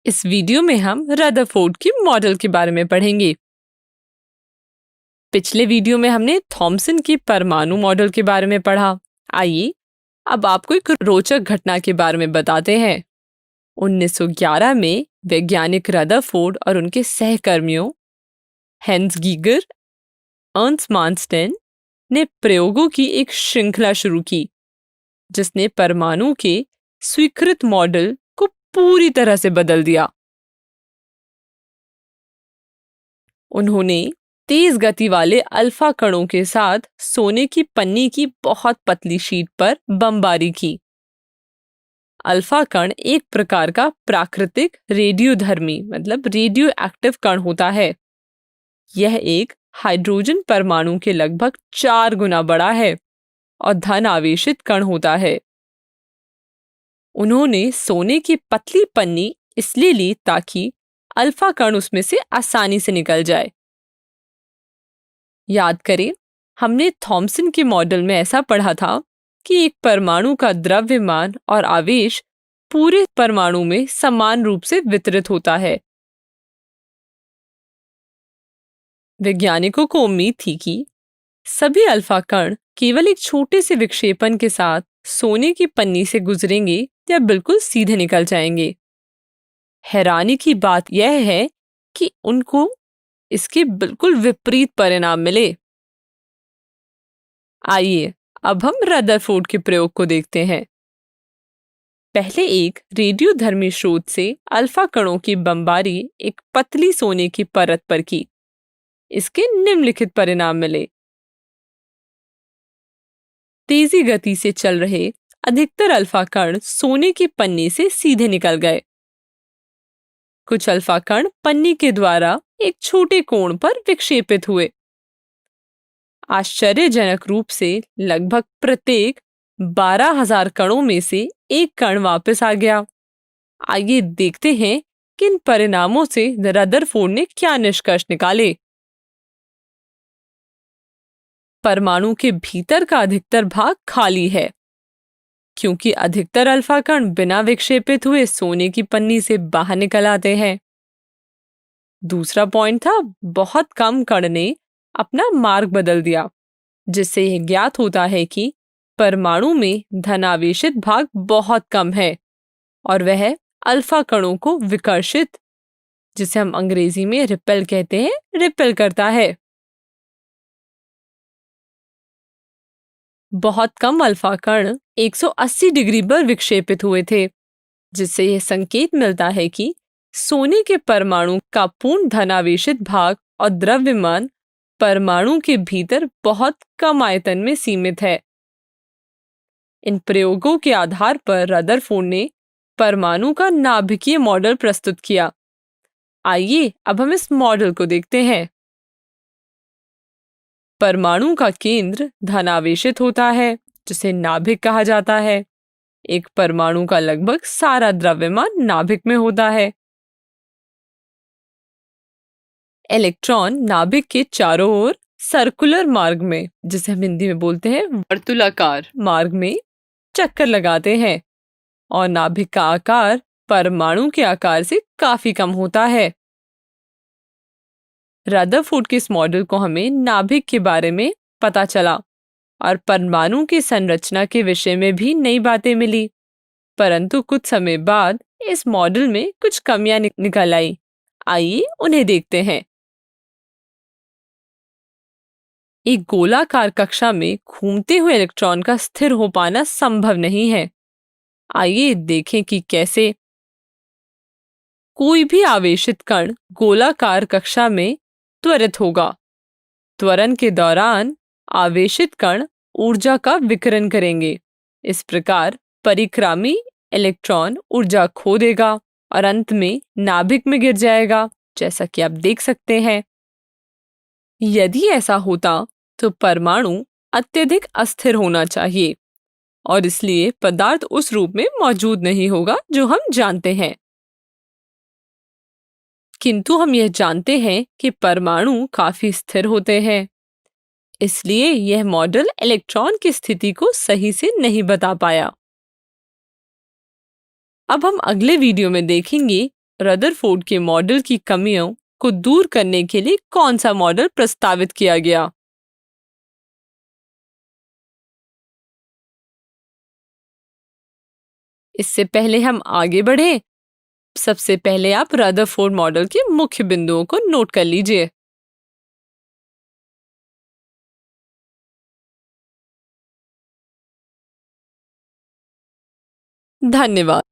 इस वीडियो में हम रदरफोर्ड की मॉडल के बारे में पढ़ेंगे। पिछले वीडियो में हमने थॉमसन की परमाणु मॉडल के बारे में पढ़ा। आइए अब आपको एक रोचक घटना के बारे में बताते हैं। 1911 में वैज्ञानिक रदरफोर्ड और उनके सहकर्मियों हेंस गीगर, अर्न्स्ट मार्स्टेन ने प्रयोगों की एक श्रृंखला शुरू की, जिसने परमाणु के स्वीकृत मॉडल को पूरी तरह से बदल दिया। उन्होंने तेज गति वाले अल्फा कणों के साथ सोने की पन्नी की बहुत पतली शीट पर बमबारी की। अल्फा कण एक प्रकार का प्राकृतिक रेडियोधर्मी रेडियो एक्टिव कण होता है। यह एक हाइड्रोजन परमाणु के लगभग 4 गुना बड़ा है और धन आवेशित कण होता है। उन्होंने सोने की पतली पन्नी इसलिए ली ताकि अल्फा कण उसमें से आसानी से निकल जाए। याद करें, हमने थॉमसन के मॉडल में ऐसा पढ़ा था कि एक परमाणु का द्रव्यमान और आवेश पूरे परमाणु में समान रूप से वितरित होता है। वैज्ञानिकों को उम्मीद थी कि सभी अल्फा कण केवल एक छोटे से विक्षेपण के साथ सोने की पन्नी से गुजरेंगे या बिल्कुल सीधे निकल जाएंगे। हैरानी की बात यह है कि उनको इसके बिल्कुल विपरीत परिणाम मिले। आइए अब हम रदरफोर्ड के प्रयोग को देखते हैं। पहले एक रेडियोधर्मी स्रोत से अल्फा कणों की बमबारी एक पतली सोने की परत पर की। इसके निम्नलिखित परिणाम मिले। तेजी गति से चल रहे अधिकतर अल्फा कण सोने की पन्नी से सीधे निकल गए। कुछ अल्फा कण पन्नी के द्वारा एक छोटे कोण पर विक्षेपित हुए। आश्चर्यजनक रूप से लगभग प्रत्येक 12,000 कणों में से एक कण वापस आ गया। आइए देखते हैं कि इन परिणामों से रदरफोर्ड ने क्या निष्कर्ष निकाले। परमाणु के भीतर का अधिकतर भाग खाली है, क्योंकि अधिकतर अल्फा कण बिना विक्षेपित हुए सोने की पन्नी से बाहर निकल आते हैं। दूसरा पॉइंट था, बहुत कम कण ने अपना मार्ग बदल दिया, जिससे यह ज्ञात होता है कि परमाणु में धनावेशित भाग बहुत कम है और वह अल्फा कणों को विकर्षित, जिसे हम अंग्रेजी में रिपेल कहते हैं, रिपेल करता है। बहुत कम अल्फा कण 180 डिग्री पर विक्षेपित हुए थे, जिससे यह संकेत मिलता है कि सोने के परमाणु का पूर्ण धनावेशित भाग और द्रव्यमान परमाणु के भीतर बहुत कम आयतन में सीमित है। इन प्रयोगों के आधार पर रदरफोर्ड ने परमाणु का नाभिकीय मॉडल प्रस्तुत किया। आइए अब हम इस मॉडल को देखते हैं। परमाणु का केंद्र धनावेशित होता है, जिसे नाभिक कहा जाता है। एक परमाणु का लगभग सारा द्रव्यमान नाभिक में होता है। इलेक्ट्रॉन नाभिक के चारों ओर सर्कुलर मार्ग में, जिसे हम हिंदी में बोलते हैं वर्तुलाकार मार्ग में, चक्कर लगाते हैं और नाभिक का आकार परमाणु के आकार से काफी कम होता है। रदरफोर्ड के इस मॉडल को हमें नाभिक के बारे में पता चला और परमाणु की संरचना के विषय में भी नई बातें मिली। परंतु कुछ समय बाद इस मॉडल में कुछ कमियां निकल आई। आइए उन्हें देखते हैं। एक गोलाकार कक्षा में घूमते हुए इलेक्ट्रॉन का स्थिर हो पाना संभव नहीं है। आइए देखें कि कैसे। कोई भी आवेशित कण गोलाकार कक्षा में त्वरित होगा। त्वरण के दौरान आवेशित कण ऊर्जा का विकिरण करेंगे। इस प्रकार परिक्रामी इलेक्ट्रॉन ऊर्जा खो देगा और अंत में नाभिक में गिर जाएगा, जैसा कि आप देख सकते हैं। यदि ऐसा होता तो परमाणु अत्यधिक अस्थिर होना चाहिए और इसलिए पदार्थ उस रूप में मौजूद नहीं होगा जो हम जानते हैं। किंतु हम यह जानते हैं कि परमाणु काफी स्थिर होते हैं, इसलिए यह मॉडल इलेक्ट्रॉन की स्थिति को सही से नहीं बता पाया। अब हम अगले वीडियो में देखेंगे रदरफोर्ड के मॉडल की कमियों को दूर करने के लिए कौन सा मॉडल प्रस्तावित किया गया? इससे पहले हम आगे बढ़ें, सबसे पहले आप रदरफोर्ड मॉडल के मुख्य बिंदुओं को नोट कर लीजिए। धन्यवाद।